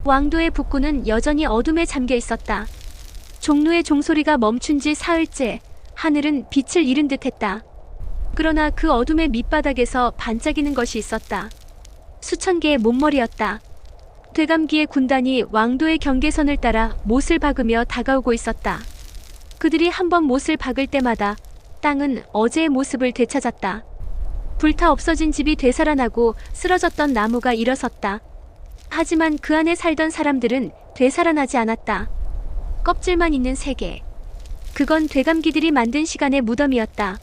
왕도의 북구는 여전히 어둠에 잠겨 있었다. 종루의 종소리가 멈춘 지 사흘째 하늘은 빛을 잃은 듯했다. 그러나 그 어둠의 밑바닥에서 반짝이는 것이 있었다. 수천 개의 몸머리였다. 되감기의 군단이 왕도의 경계선을 따라 못을 박으며 다가오고 있었다. 그들이 한번 못을 박을 때마다 땅은 어제의 모습을 되찾았다. 불타 없어진 집이 되살아나고 쓰러졌던 나무가 일어섰다. 하지만 그 안에 살던 사람들은 되살아나지 않았다. 껍질만 있는 세계. 그건 되감기들이 만든 시간의 무덤이었다.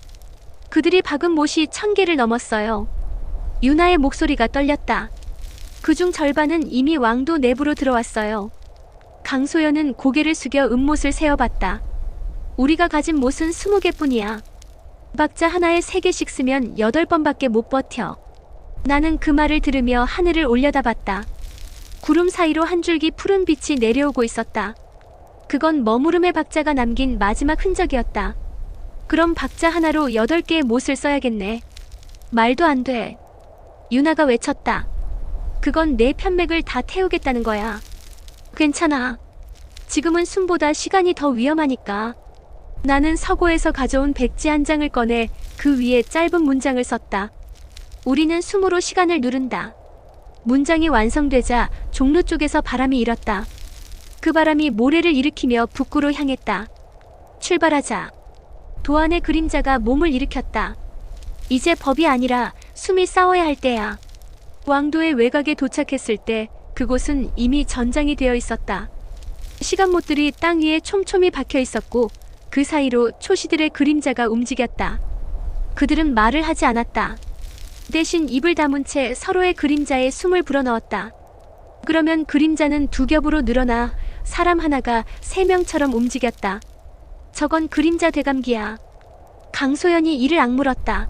그들이 박은 못이 1000개를 넘었어요. 유나의 목소리가 떨렸다. 그중 절반은 이미 왕도 내부로 들어왔어요. 강소연은 고개를 숙여 은못을 세어봤다. 우리가 가진 못은 20개뿐이야. 박자 하나에 3개씩 쓰면 8번밖에 못 버텨. 나는 그 말을 들으며 하늘을 올려다봤다. 구름 사이로 한 줄기 푸른 빛이 내려오고 있었다. 그건 머무름의 박자가 남긴 마지막 흔적이었다. 그럼 박자 하나로 8개의 못을 써야겠네. 말도 안 돼. 유나가 외쳤다. 그건 내 편맥을 다 태우겠다는 거야. 괜찮아. 지금은 숨보다 시간이 더 위험하니까. 나는 서고에서 가져온 백지 한 장을 꺼내 그 위에 짧은 문장을 썼다. 우리는 숨으로 시간을 누른다. 문장이 완성되자 종로 쪽에서 바람이 일었다. 그 바람이 모래를 일으키며 북구로 향했다. 출발하자. 도안의 그림자가 몸을 일으켰다. 이제 법이 아니라 숨이 싸워야 할 때야. 왕도의 외곽에 도착했을 때 그곳은 이미 전장이 되어 있었다. 시간못들이 땅 위에 촘촘히 박혀 있었고 그 사이로 초시들의 그림자가 움직였다. 그들은 말을 하지 않았다. 대신 입을 다문 채 서로의 그림자에 숨을 불어넣었다. 그러면 그림자는 2겹으로 늘어나 사람 하나가 3명처럼 움직였다. 저건 그림자 되감기야. 강소연이 이를 악물었다.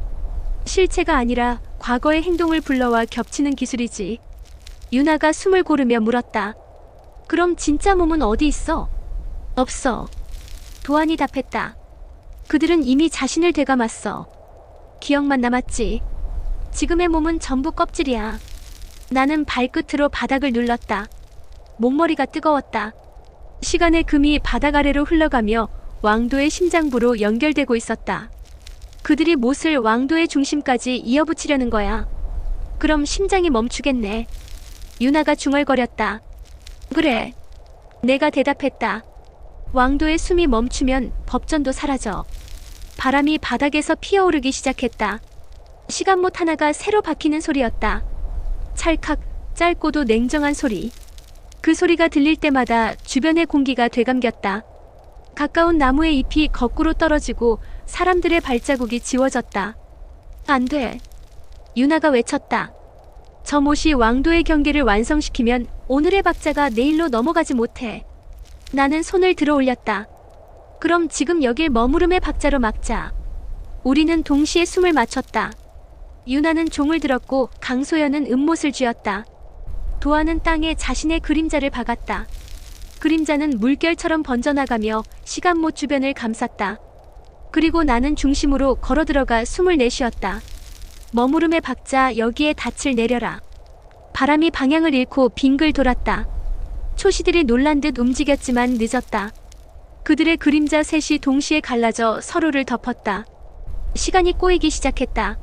실체가 아니라 과거의 행동을 불러와 겹치는 기술이지. 유나가 숨을 고르며 물었다. 그럼 진짜 몸은 어디 있어? 없어. 도안이 답했다. 그들은 이미 자신을 되감았어. 기억만 남았지. 지금의 몸은 전부 껍질이야. 나는 발끝으로 바닥을 눌렀다. 목머리가 뜨거웠다. 시간의 금이 바닥 아래로 흘러가며 왕도의 심장부로 연결되고 있었다. 그들이 못을 왕도의 중심까지 이어붙이려는 거야. 그럼 심장이 멈추겠네. 유나가 중얼거렸다. 그래. 내가 대답했다. 왕도의 숨이 멈추면 법전도 사라져. 바람이 바닥에서 피어오르기 시작했다. 시간못 하나가 새로 박히는 소리였다. 찰칵, 짧고도 냉정한 소리. 그 소리가 들릴 때마다 주변의 공기가 되감겼다. 가까운 나무의 잎이 거꾸로 떨어지고 사람들의 발자국이 지워졌다. 안 돼. 유나가 외쳤다. 저 못이 왕도의 경계를 완성시키면 오늘의 박자가 내일로 넘어가지 못해. 나는 손을 들어 올렸다. 그럼 지금 여길 머무름의 박자로 막자. 우리는 동시에 숨을 맞췄다. 유나는 종을 들었고 강소연은 은못을 쥐었다. 도안은 땅에 자신의 그림자를 박았다. 그림자는 물결처럼 번져나가며 시간못 주변을 감쌌다. 그리고 나는 중심으로 걸어 들어가 숨을 내쉬었다. 머무름의 박자 여기에 닻을 내려라. 바람이 방향을 잃고 빙글 돌았다. 초시들이 놀란 듯 움직였지만 늦었다. 그들의 그림자 셋이 동시에 갈라져 서로를 덮었다. 시간이 꼬이기 시작했다.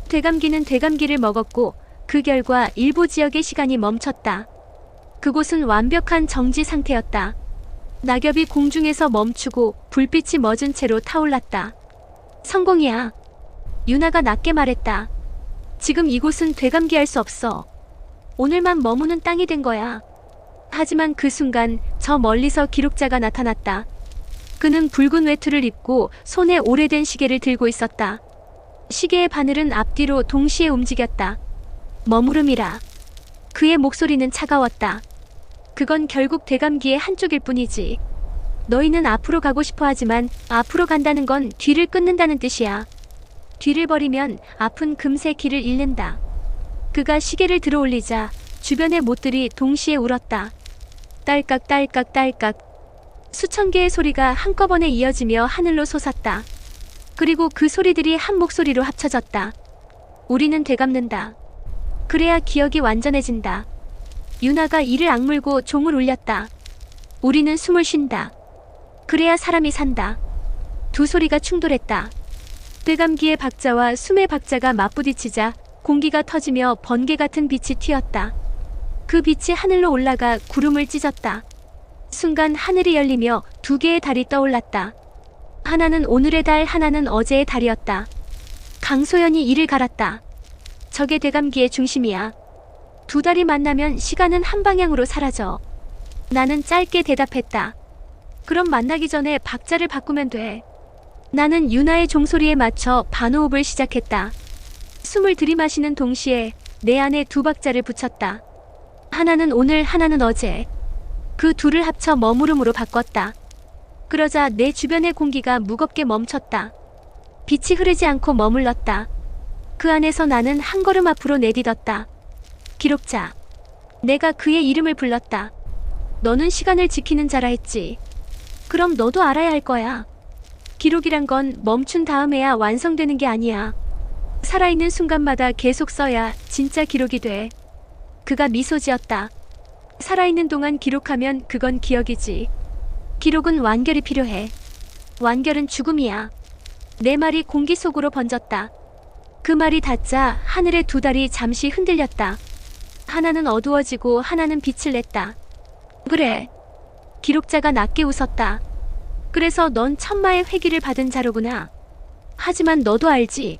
되감기는 되감기를 먹었고 그 결과 일부 지역의 시간이 멈췄다. 그곳은 완벽한 정지 상태였다. 낙엽이 공중에서 멈추고 불빛이 멎은 채로 타올랐다. 성공이야. 유나가 낮게 말했다. 지금 이곳은 되감기할 수 없어. 오늘만 머무는 땅이 된 거야. 하지만 그 순간 저 멀리서 기록자가 나타났다. 그는 붉은 외투를 입고 손에 오래된 시계를 들고 있었다. 시계의 바늘은 앞뒤로 동시에 움직였다. 머무름이라. 그의 목소리는 차가웠다. 그건 결국 되감기의 한쪽일 뿐이지. 너희는 앞으로 가고 싶어 하지만 앞으로 간다는 건 뒤를 끊는다는 뜻이야. 뒤를 버리면 앞은 금세 길을 잃는다. 그가 시계를 들어 올리자 주변의 못들이 동시에 울었다. 딸깍 딸깍 딸깍. 수천 개의 소리가 한꺼번에 이어지며 하늘로 솟았다. 그리고 그 소리들이 한 목소리로 합쳐졌다. 우리는 되감는다. 그래야 기억이 완전해진다. 유나가 이를 악물고 종을 울렸다. 우리는 숨을 쉰다. 그래야 사람이 산다. 두 소리가 충돌했다. 뇌감기의 박자와 숨의 박자가 맞부딪히자 공기가 터지며 번개 같은 빛이 튀었다. 그 빛이 하늘로 올라가 구름을 찢었다. 순간 하늘이 열리며 두 개의 달이 떠올랐다. 하나는 오늘의 달, 하나는 어제의 달이었다. 강소연이 이를 갈았다. 저게 뇌감기의 중심이야. 두 달이 만나면 시간은 한 방향으로 사라져. 나는 짧게 대답했다. 그럼 만나기 전에 박자를 바꾸면 돼. 나는 유나의 종소리에 맞춰 반호흡을 시작했다. 숨을 들이마시는 동시에 내 안에 두 박자를 붙였다. 하나는 오늘, 하나는 어제. 그 둘을 합쳐 머무름으로 바꿨다. 그러자 내 주변의 공기가 무겁게 멈췄다. 빛이 흐르지 않고 머물렀다. 그 안에서 나는 한 걸음 앞으로 내딛었다. 기록자. 내가 그의 이름을 불렀다. 너는 시간을 지키는 자라 했지. 그럼 너도 알아야 할 거야. 기록이란 건 멈춘 다음에야 완성되는 게 아니야. 살아있는 순간마다 계속 써야 진짜 기록이 돼. 그가 미소 지었다. 살아있는 동안 기록하면 그건 기억이지. 기록은 완결이 필요해. 완결은 죽음이야. 내 말이 공기 속으로 번졌다. 그 말이 닿자 하늘의 두 달이 잠시 흔들렸다. 하나는 어두워지고 하나는 빛을 냈다. 그래. 기록자가 낮게 웃었다. 그래서 넌 천마의 회기를 받은 자로구나. 하지만 너도 알지.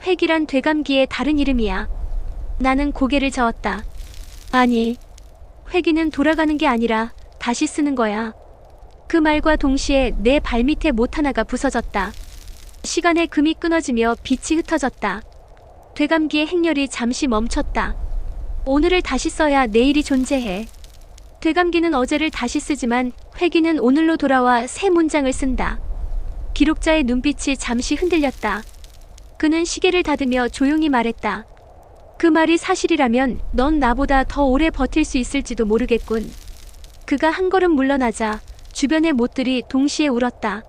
회기란 되감기의 다른 이름이야. 나는 고개를 저었다. 아니, 회기는 돌아가는 게 아니라 다시 쓰는 거야. 그 말과 동시에 내 발밑에 못 하나가 부서졌다. 시간의 금이 끊어지며 빛이 흩어졌다. 되감기의 행렬이 잠시 멈췄다. 오늘을 다시 써야 내일이 존재해. 되감기는 어제를 다시 쓰지만 회기는 오늘로 돌아와 새 문장을 쓴다. 기록자의 눈빛이 잠시 흔들렸다. 그는 시계를 닫으며 조용히 말했다. 그 말이 사실이라면 넌 나보다 더 오래 버틸 수 있을지도 모르겠군. 그가 한 걸음 물러나자 주변의 못들이 동시에 울었다.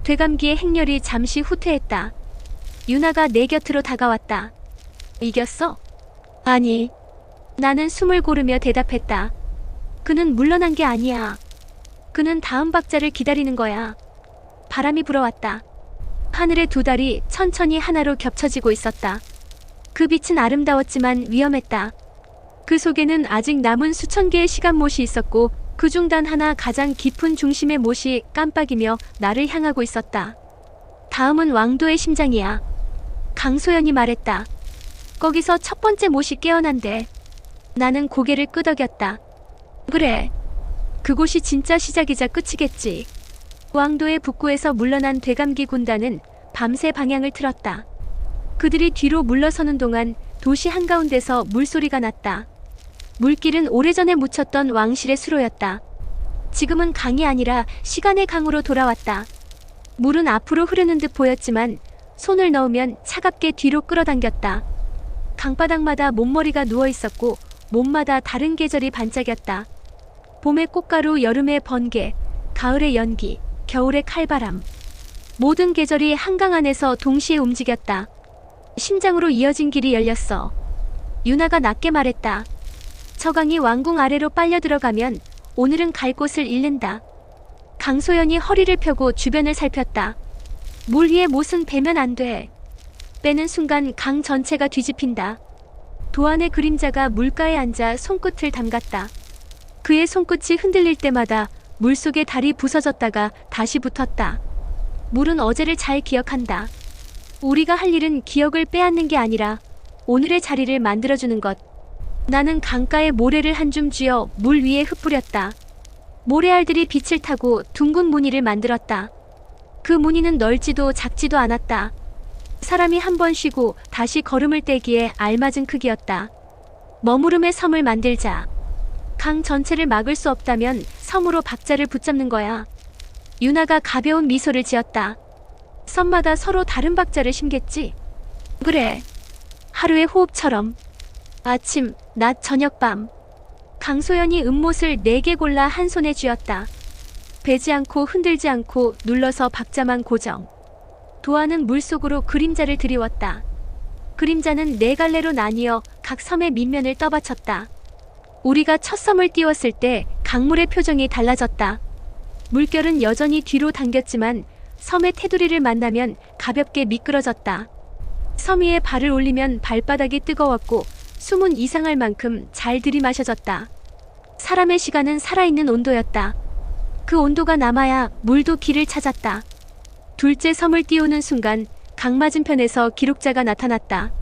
되감기의 행렬이 잠시 후퇴했다. 유나가 내 곁으로 다가왔다. 이겼어? 아니. 나는 숨을 고르며 대답했다. 그는 물러난 게 아니야. 그는 다음 박자를 기다리는 거야. 바람이 불어왔다. 하늘의 두 달이 천천히 하나로 겹쳐지고 있었다. 그 빛은 아름다웠지만 위험했다. 그 속에는 아직 남은 수천 개의 시간못이 있었고 그 중 단 하나 가장 깊은 중심의 못이 깜빡이며 나를 향하고 있었다. 다음은 왕도의 심장이야. 강소연이 말했다. 거기서 첫 번째 못이 깨어난대. 나는 고개를 끄덕였다. 그래. 그곳이 진짜 시작이자 끝이겠지. 왕도의 북구에서 물러난 되감기 군단은 밤새 방향을 틀었다. 그들이 뒤로 물러서는 동안 도시 한가운데서 물소리가 났다. 물길은 오래전에 묻혔던 왕실의 수로였다. 지금은 강이 아니라 시간의 강으로 돌아왔다. 물은 앞으로 흐르는 듯 보였지만 손을 넣으면 차갑게 뒤로 끌어당겼다. 강바닥마다 몸머리가 누워있었고 몸마다 다른 계절이 반짝였다. 봄의 꽃가루, 여름의 번개, 가을의 연기, 겨울의 칼바람. 모든 계절이 한강 안에서 동시에 움직였다. 심장으로 이어진 길이 열렸어. 유나가 낮게 말했다. 저 강이 왕궁 아래로 빨려 들어가면 오늘은 갈 곳을 잃는다. 강소연이 허리를 펴고 주변을 살폈다. 물 위에 못은 베면 안 돼. 빼는 순간 강 전체가 뒤집힌다. 도안의 그림자가 물가에 앉아 손끝을 담갔다. 그의 손끝이 흔들릴 때마다 물속의 달이 부서졌다가 다시 붙었다. 물은 어제를 잘 기억한다. 우리가 할 일은 기억을 빼앗는 게 아니라 오늘의 자리를 만들어주는 것. 나는 강가에 모래를 한 줌 쥐어 물 위에 흩뿌렸다. 모래알들이 빛을 타고 둥근 무늬를 만들었다. 그 무늬는 넓지도 작지도 않았다. 사람이 한 번 쉬고 다시 걸음을 떼기에 알맞은 크기였다. 머무름의 섬을 만들자. 강 전체를 막을 수 없다면 섬으로 박자를 붙잡는 거야. 유나가 가벼운 미소를 지었다. 섬마다 서로 다른 박자를 심겠지? 그래. 하루의 호흡처럼. 아침, 낮, 저녁, 밤. 강소연이 은못을 4개 골라 한 손에 쥐었다. 베지 않고 흔들지 않고 눌러서 박자만 고정. 도안은 물속으로 그림자를 들이웠다. 그림자는 4갈래로 나뉘어 각 섬의 밑면을 떠받쳤다. 우리가 첫 섬을 띄웠을 때 강물의 표정이 달라졌다. 물결은 여전히 뒤로 당겼지만 섬의 테두리를 만나면 가볍게 미끄러졌다. 섬 위에 발을 올리면 발바닥이 뜨거웠고 숨은 이상할 만큼 잘 들이마셔졌다. 사람의 시간은 살아있는 온도였다. 그 온도가 남아야 물도 길을 찾았다. 둘째 섬을 띄우는 순간 강 맞은편에서 기록자가 나타났다.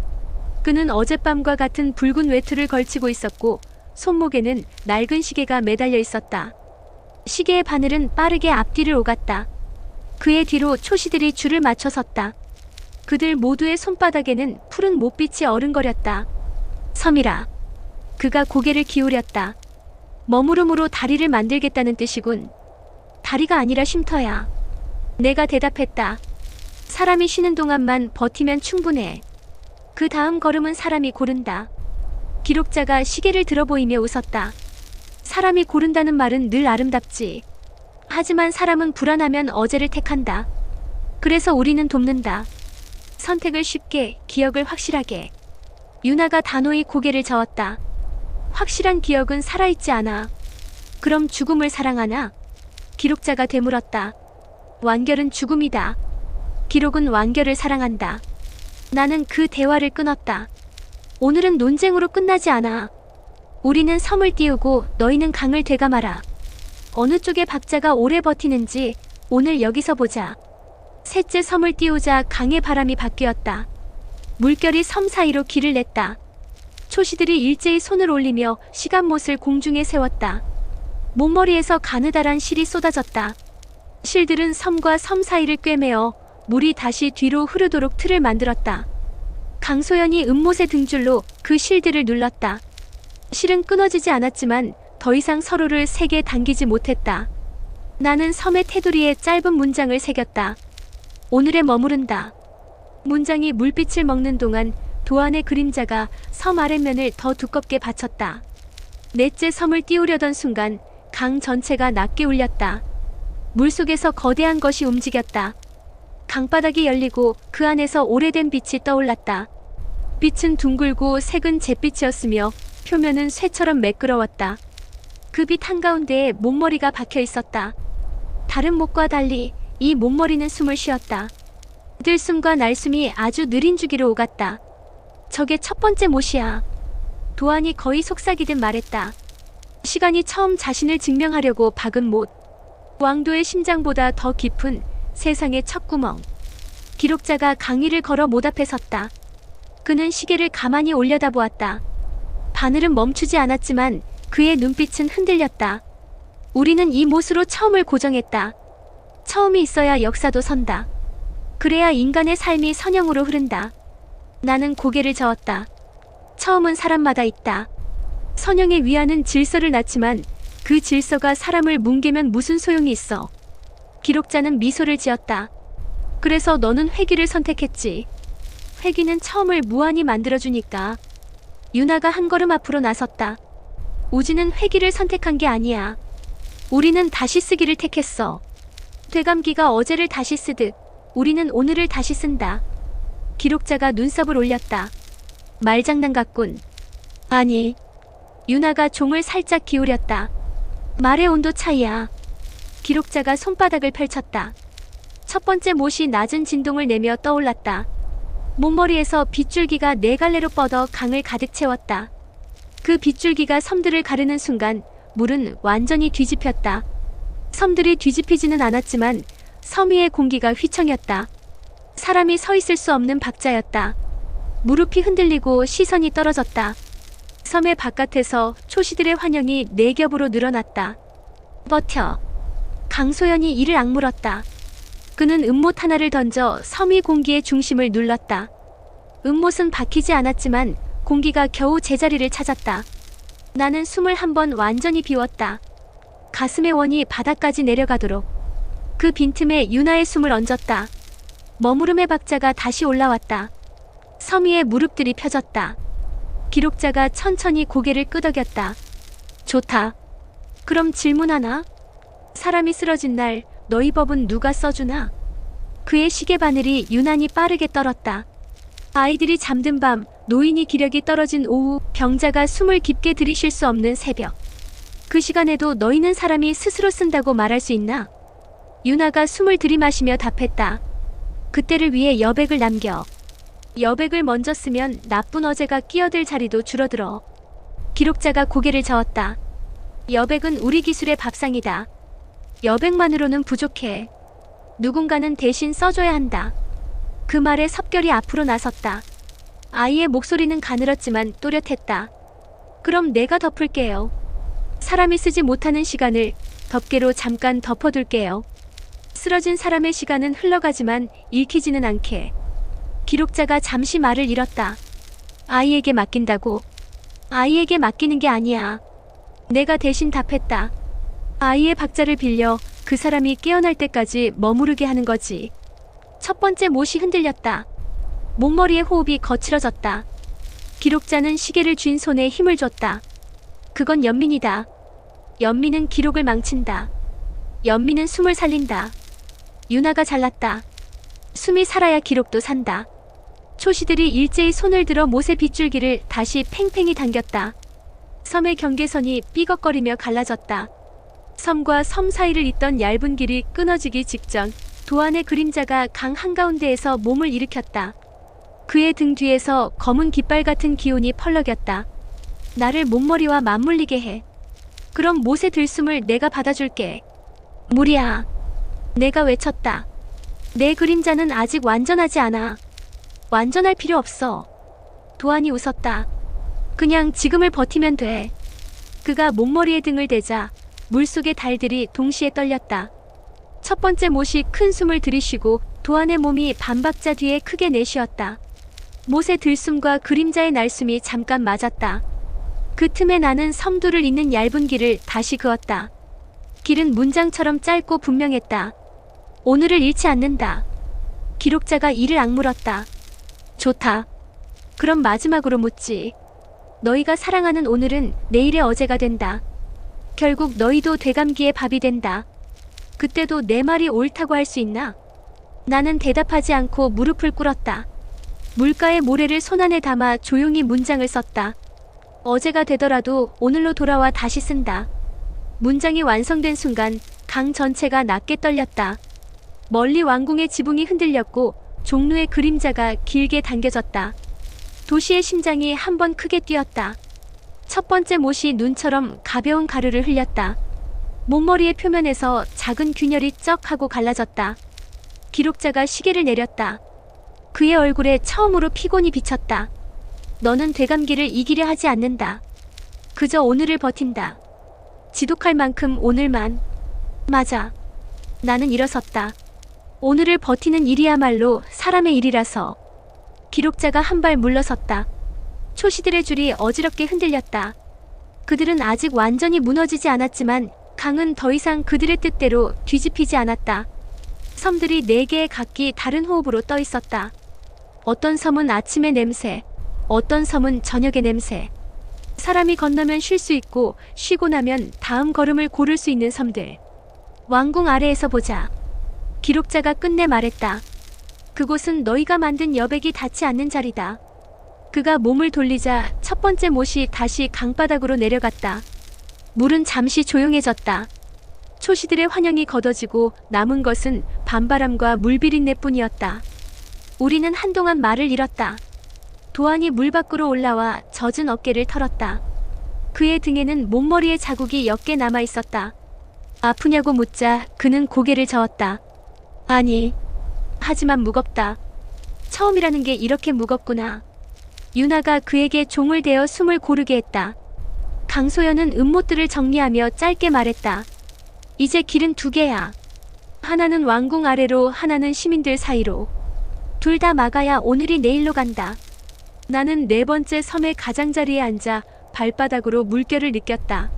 그는 어젯밤과 같은 붉은 외투를 걸치고 있었고 손목에는 낡은 시계가 매달려 있었다. 시계의 바늘은 빠르게 앞뒤를 오갔다. 그의 뒤로 초시들이 줄을 맞춰 섰다. 그들 모두의 손바닥에는 푸른 못빛이 어른거렸다. 섬이라. 그가 고개를 기울였다. 머무름으로 다리를 만들겠다는 뜻이군. 다리가 아니라 쉼터야. 내가 대답했다. 사람이 쉬는 동안만 버티면 충분해. 그 다음 걸음은 사람이 고른다. 기록자가 시계를 들어보이며 웃었다. 사람이 고른다는 말은 늘 아름답지. 하지만 사람은 불안하면 어제를 택한다. 그래서 우리는 돕는다. 선택을 쉽게, 기억을 확실하게. 유나가 단호히 고개를 저었다. 확실한 기억은 살아있지 않아. 그럼 죽음을 사랑하나? 기록자가 되물었다. 완결은 죽음이다. 기록은 완결을 사랑한다. 나는 그 대화를 끊었다. 오늘은 논쟁으로 끝나지 않아. 우리는 섬을 띄우고 너희는 강을 되감아라. 어느 쪽의 박자가 오래 버티는지 오늘 여기서 보자. 셋째 섬을 띄우자 강의 바람이 바뀌었다. 물결이 섬 사이로 길을 냈다. 초시들이 일제히 손을 올리며 시간못을 공중에 세웠다. 목머리에서 가느다란 실이 쏟아졌다. 실들은 섬과 섬 사이를 꿰매어 물이 다시 뒤로 흐르도록 틀을 만들었다. 강소연이 은못의 등줄로 그 실들을 눌렀다. 실은 끊어지지 않았지만 더 이상 서로를 세게 당기지 못했다. 나는 섬의 테두리에 짧은 문장을 새겼다. 오늘에 머무른다. 문장이 물빛을 먹는 동안 도안의 그림자가 섬 아랫면을 더 두껍게 받쳤다. 넷째 섬을 띄우려던 순간 강 전체가 낮게 울렸다. 물속에서 거대한 것이 움직였다. 강바닥이 열리고 그 안에서 오래된 빛이 떠올랐다. 빛은 둥글고 색은 잿빛이었으며 표면은 쇠처럼 매끄러웠다. 그 빛 한가운데에 목머리가 박혀 있었다. 다른 목과 달리 이 목머리는 숨을 쉬었다. 들숨과 날숨이 아주 느린 주기로 오갔다. 저게 첫 번째 못이야. 도안이 거의 속삭이듯 말했다. 시간이 처음 자신을 증명하려고 박은 못. 왕도의 심장보다 더 깊은 세상의 첫 구멍. 기록자가 강 위를 걸어 못 앞에 섰다. 그는 시계를 가만히 올려다보았다. 바늘은 멈추지 않았지만 그의 눈빛은 흔들렸다. 우리는 이 못으로 처음을 고정했다. 처음이 있어야 역사도 선다. 그래야 인간의 삶이 선형으로 흐른다. 나는 고개를 저었다. 처음은 사람마다 있다. 선형의 위안은 질서를 낳지만 그 질서가 사람을 뭉개면 무슨 소용이 있어. 기록자는 미소를 지었다. 그래서 너는 회귀를 선택했지. 회귀는 처음을 무한히 만들어주니까. 유나가 한 걸음 앞으로 나섰다. 우지는 회귀를 선택한 게 아니야. 우리는 다시 쓰기를 택했어. 되감기가 어제를 다시 쓰듯 우리는 오늘을 다시 쓴다. 기록자가 눈썹을 올렸다. 말장난 같군. 아니. 유나가 종을 살짝 기울였다. 말의 온도 차이야. 기록자가 손바닥을 펼쳤다. 첫 번째 못이 낮은 진동을 내며 떠올랐다. 목머리에서 빗줄기가 네 갈래로 뻗어 강을 가득 채웠다. 그 빗줄기가 섬들을 가르는 순간 물은 완전히 뒤집혔다. 섬들이 뒤집히지는 않았지만 섬 위의 공기가 휘청였다. 사람이 서 있을 수 없는 박자였다. 무릎이 흔들리고 시선이 떨어졌다. 섬의 바깥에서 초시들의 환영이 네 겹으로 늘어났다. 버텨. 강소연이 이를 악물었다. 그는 은못 하나를 던져 섬 위 공기의 중심을 눌렀다. 은못은 박히지 않았지만 공기가 겨우 제자리를 찾았다. 나는 숨을 한 번 완전히 비웠다. 가슴의 원이 바닥까지 내려가도록. 그 빈틈에 유나의 숨을 얹었다. 머무름의 박자가 다시 올라왔다. 섬 위에 무릎들이 펴졌다. 기록자가 천천히 고개를 끄덕였다. 좋다. 그럼 질문 하나? 사람이 쓰러진 날 너희 법은 누가 써주나? 그의 시계 바늘이 유난히 빠르게 떨었다. 아이들이 잠든 밤 노인이 기력이 떨어진 오후, 병자가 숨을 깊게 들이쉴 수 없는 새벽. 그 시간에도 너희는 사람이 스스로 쓴다고 말할 수 있나? 유나가 숨을 들이마시며 답했다. 그때를 위해 여백을 남겨. 여백을 먼저 쓰면 나쁜 어제가 끼어들 자리도 줄어들어. 기록자가 고개를 저었다. 여백은 우리 기술의 밥상이다. 여백만으로는 부족해. 누군가는 대신 써줘야 한다. 그 말에 섭결이 앞으로 나섰다. 아이의 목소리는 가늘었지만 또렷했다. 그럼 내가 덮을게요. 사람이 쓰지 못하는 시간을 덮개로 잠깐 덮어둘게요. 쓰러진 사람의 시간은 흘러가지만 읽히지는 않게. 기록자가 잠시 말을 잃었다. 아이에게 맡긴다고? 아이에게 맡기는 게 아니야. 내가 대신 답했다. 아이의 박자를 빌려 그 사람이 깨어날 때까지 머무르게 하는 거지. 첫 번째 못이 흔들렸다. 목머리의 호흡이 거칠어졌다. 기록자는 시계를 쥔 손에 힘을 줬다. 그건 연민이다. 연민은 기록을 망친다. 연민은 숨을 살린다. 유나가 잘났다. 숨이 살아야 기록도 산다. 초시들이 일제히 손을 들어 못의 빗줄기를 다시 팽팽히 당겼다. 섬의 경계선이 삐걱거리며 갈라졌다. 섬과 섬 사이를 잇던 얇은 길이 끊어지기 직전 도안의 그림자가 강 한가운데에서 몸을 일으켰다. 그의 등 뒤에서 검은 깃발 같은 기운이 펄럭였다. 나를 목머리와 맞물리게 해. 그럼 못의 들숨을 내가 받아줄게. 무리야. 내가 외쳤다. 내 그림자는 아직 완전하지 않아. 완전할 필요 없어. 도안이 웃었다. 그냥 지금을 버티면 돼. 그가 목머리에 등을 대자 물속의 달들이 동시에 떨렸다. 첫 번째 못이 큰 숨을 들이쉬고 도안의 몸이 반박자 뒤에 크게 내쉬었다. 못의 들숨과 그림자의 날숨이 잠깐 맞았다. 그 틈에 나는 섬두를 잇는 얇은 길을 다시 그었다. 길은 문장처럼 짧고 분명했다. 오늘을 잃지 않는다. 기록자가 이를 악물었다. 좋다. 그럼 마지막으로 묻지. 너희가 사랑하는 오늘은 내일의 어제가 된다. 결국 너희도 되감기의 밥이 된다. 그때도 내 말이 옳다고 할 수 있나? 나는 대답하지 않고 무릎을 꿇었다. 물가의 모래를 손안에 담아 조용히 문장을 썼다. 어제가 되더라도 오늘로 돌아와 다시 쓴다. 문장이 완성된 순간 강 전체가 낮게 떨렸다. 멀리 왕궁의 지붕이 흔들렸고 종루의 그림자가 길게 당겨졌다. 도시의 심장이 한 번 크게 뛰었다. 첫 번째 못이 눈처럼 가벼운 가루를 흘렸다. 목머리의 표면에서 작은 균열이 쩍 하고 갈라졌다. 기록자가 시계를 내렸다. 그의 얼굴에 처음으로 피곤이 비쳤다. 너는 되감기를 이기려 하지 않는다. 그저 오늘을 버틴다. 지독할 만큼 오늘만. 맞아. 나는 일어섰다. 오늘을 버티는 일이야말로 사람의 일이라서. 기록자가 한 발 물러섰다. 초시들의 줄이 어지럽게 흔들렸다. 그들은 아직 완전히 무너지지 않았지만 강은 더 이상 그들의 뜻대로 뒤집히지 않았다. 섬들이 네 개의 각기 다른 호흡으로 떠 있었다. 어떤 섬은 아침의 냄새, 어떤 섬은 저녁의 냄새. 사람이 건너면 쉴 수 있고 쉬고 나면 다음 걸음을 고를 수 있는 섬들. 왕궁 아래에서 보자. 기록자가 끝내 말했다. 그곳은 너희가 만든 여백이 닿지 않는 자리다. 그가 몸을 돌리자 첫 번째 못이 다시 강바닥으로 내려갔다. 물은 잠시 조용해졌다. 초시들의 환영이 걷어지고 남은 것은 밤바람과 물비린내뿐이었다. 우리는 한동안 말을 잃었다. 도안이 물 밖으로 올라와 젖은 어깨를 털었다. 그의 등에는 목머리의 자국이 옅게 남아 있었다. 아프냐고 묻자 그는 고개를 저었다. 아니. 하지만 무겁다. 처음이라는 게 이렇게 무겁구나. 유나가 그에게 종을 대어 숨을 고르게 했다. 강소연은 음모들을 정리하며 짧게 말했다. 이제 길은 두 개야. 하나는 왕궁 아래로, 하나는 시민들 사이로. 둘 다 막아야 오늘이 내일로 간다. 나는 네 번째 섬의 가장자리에 앉아 발바닥으로 물결을 느꼈다.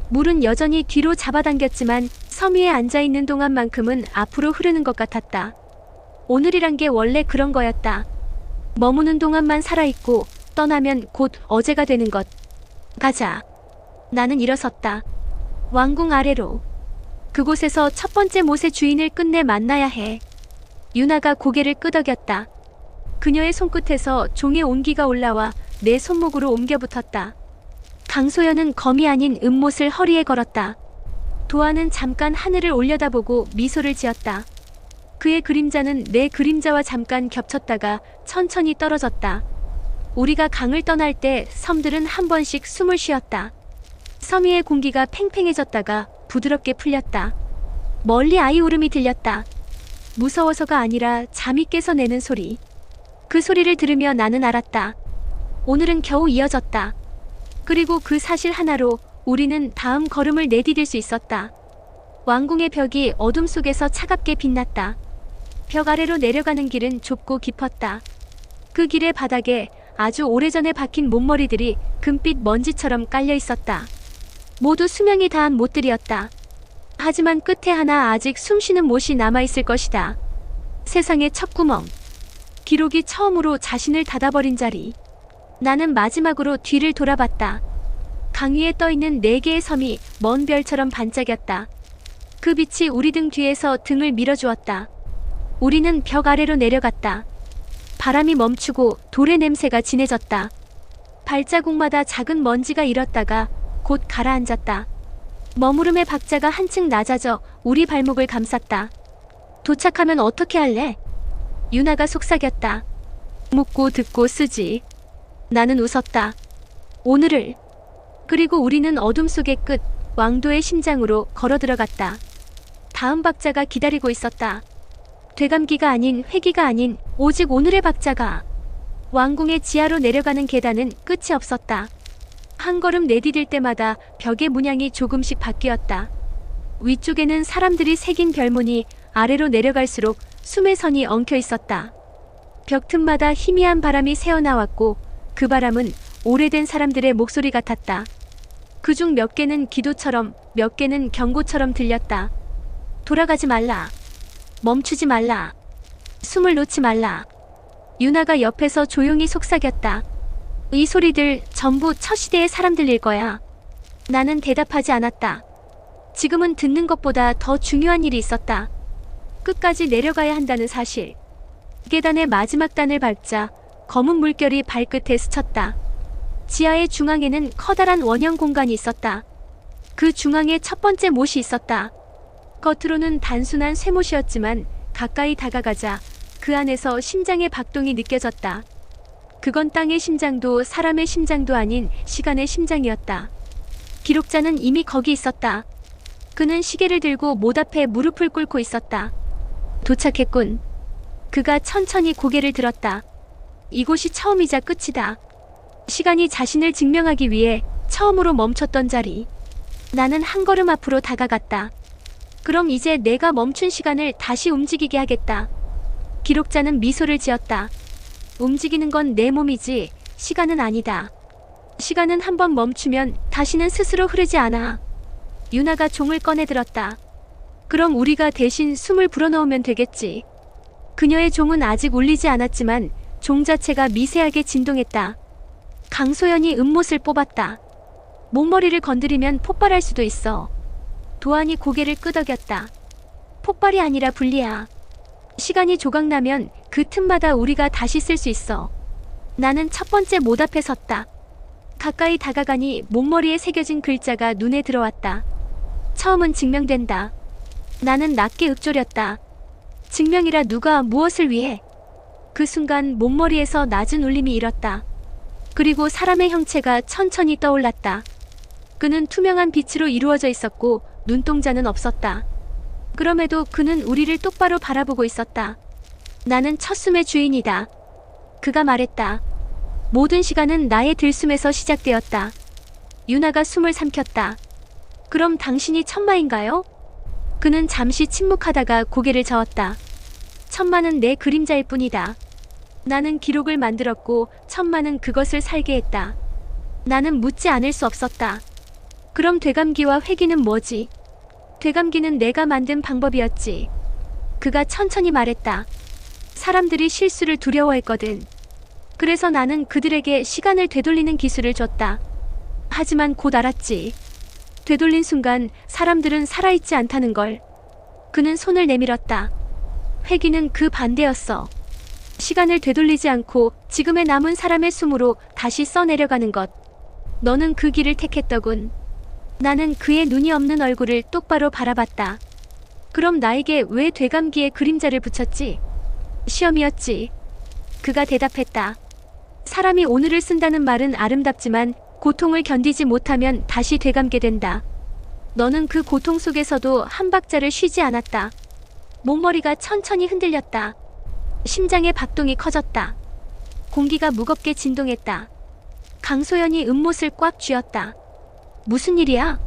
물은 여전히 뒤로 잡아당겼지만 섬 위에 앉아있는 동안만큼은 앞으로 흐르는 것 같았다. 오늘이란 게 원래 그런 거였다. 머무는 동안만 살아있고 떠나면 곧 어제가 되는 것. 가자. 나는 일어섰다. 왕궁 아래로. 그곳에서 첫 번째 못의 주인을 끝내 만나야 해. 유나가 고개를 끄덕였다. 그녀의 손끝에서 종의 온기가 올라와 내 손목으로 옮겨 붙었다. 강소연은 검이 아닌 은못을 허리에 걸었다. 도아는 잠깐 하늘을 올려다보고 미소를 지었다. 그의 그림자는 내 그림자와 잠깐 겹쳤다가 천천히 떨어졌다. 우리가 강을 떠날 때 섬들은 한 번씩 숨을 쉬었다. 섬 위의 공기가 팽팽해졌다가 부드럽게 풀렸다. 멀리 아이 울음이 들렸다. 무서워서가 아니라 잠이 깨서 내는 소리. 그 소리를 들으며 나는 알았다. 오늘은 겨우 이어졌다. 그리고 그 사실 하나로 우리는 다음 걸음을 내디딜 수 있었다. 왕궁의 벽이 어둠 속에서 차갑게 빛났다. 벽 아래로 내려가는 길은 좁고 깊었다. 그 길의 바닥에 아주 오래전에 박힌 못머리들이 금빛 먼지처럼 깔려 있었다. 모두 수명이 다한 못들이었다. 하지만 끝에 하나 아직 숨쉬는 못이 남아있을 것이다. 세상의 첫 구멍. 기록이 처음으로 자신을 닫아버린 자리. 나는 마지막으로 뒤를 돌아봤다. 강 위에 떠있는 4개의 섬이 먼 별처럼 반짝였다. 그 빛이 우리 등 뒤에서 등을 밀어주었다. 우리는 벽 아래로 내려갔다. 바람이 멈추고 돌의 냄새가 진해졌다. 발자국마다 작은 먼지가 일었다가 곧 가라앉았다. 머무름의 박자가 한층 낮아져 우리 발목을 감쌌다. 도착하면 어떻게 할래? 유나가 속삭였다. 묻고 듣고 쓰지. 나는 웃었다. 오늘을. 그리고 우리는 어둠 속의 끝, 왕도의 심장으로 걸어 들어갔다. 다음 박자가 기다리고 있었다. 되감기가 아닌 회기가 아닌 오직 오늘의 박자가. 왕궁의 지하로 내려가는 계단은 끝이 없었다. 한 걸음 내디딜 때마다 벽의 문양이 조금씩 바뀌었다. 위쪽에는 사람들이 새긴 별문이 아래로 내려갈수록 숨의 선이 엉켜 있었다. 벽 틈마다 희미한 바람이 새어나왔고 그 바람은 오래된 사람들의 목소리 같았다. 그중 몇 개는 기도처럼 몇 개는 경고처럼 들렸다. 돌아가지 말라. 멈추지 말라. 숨을 놓지 말라. 유나가 옆에서 조용히 속삭였다. 이 소리들 전부 첫 시대의 사람들일 거야. 나는 대답하지 않았다. 지금은 듣는 것보다 더 중요한 일이 있었다. 끝까지 내려가야 한다는 사실. 계단의 마지막 단을 밟자 검은 물결이 발끝에 스쳤다. 지하의 중앙에는 커다란 원형 공간이 있었다. 그 중앙에 첫 번째 못이 있었다. 겉으로는 단순한 쇠못이었지만 가까이 다가가자 그 안에서 심장의 박동이 느껴졌다. 그건 땅의 심장도 사람의 심장도 아닌 시간의 심장이었다. 기록자는 이미 거기 있었다. 그는 시계를 들고 못 앞에 무릎을 꿇고 있었다. 도착했군. 그가 천천히 고개를 들었다. 이곳이 처음이자 끝이다. 시간이 자신을 증명하기 위해 처음으로 멈췄던 자리. 나는 한 걸음 앞으로 다가갔다. 그럼 이제 내가 멈춘 시간을 다시 움직이게 하겠다. 기록자는 미소를 지었다. 움직이는 건 내 몸이지 시간은 아니다. 시간은 한번 멈추면 다시는 스스로 흐르지 않아. 유나가 종을 꺼내 들었다. 그럼 우리가 대신 숨을 불어넣으면 되겠지. 그녀의 종은 아직 울리지 않았지만 종 자체가 미세하게 진동했다. 강소연이 은못을 뽑았다. 목머리를 건드리면 폭발할 수도 있어. 도안이 고개를 끄덕였다. 폭발이 아니라 분리야. 시간이 조각나면 그 틈마다 우리가 다시 쓸 수 있어. 나는 첫 번째 못 앞에 섰다. 가까이 다가가니 목머리에 새겨진 글자가 눈에 들어왔다. 처음은 증명된다. 나는 낮게 읊조렸다. 증명이라 누가 무엇을 위해? 그 순간 목머리에서 낮은 울림이 일었다. 그리고 사람의 형체가 천천히 떠올랐다. 그는 투명한 빛으로 이루어져 있었고 눈동자는 없었다. 그럼에도 그는 우리를 똑바로 바라보고 있었다. 나는 첫 숨의 주인이다. 그가 말했다. 모든 시간은 나의 들숨에서 시작되었다. 유나가 숨을 삼켰다. 그럼 당신이 천마인가요? 그는 잠시 침묵하다가 고개를 저었다. 천마는 내 그림자일 뿐이다. 나는 기록을 만들었고 천마는 그것을 살게 했다. 나는 묻지 않을 수 없었다. 그럼 되감기와 회기는 뭐지? 되감기는 내가 만든 방법이었지. 그가 천천히 말했다. 사람들이 실수를 두려워했거든. 그래서 나는 그들에게 시간을 되돌리는 기술을 줬다. 하지만 곧 알았지. 되돌린 순간 사람들은 살아있지 않다는 걸. 그는 손을 내밀었다. 회귀는 그 반대였어. 시간을 되돌리지 않고 지금의 남은 사람의 숨으로 다시 써내려가는 것. 너는 그 길을 택했더군. 나는 그의 눈이 없는 얼굴을 똑바로 바라봤다. 그럼 나에게 왜 되감기에 그림자를 붙였지? 시험이었지. 그가 대답했다. 사람이 오늘을 쓴다는 말은 아름답지만 고통을 견디지 못하면 다시 되감게 된다. 너는 그 고통 속에서도 한 박자를 쉬지 않았다. 목머리가 천천히 흔들렸다. 심장의 박동이 커졌다. 공기가 무겁게 진동했다. 강소연이 은못을 꽉 쥐었다. 무슨 일이야?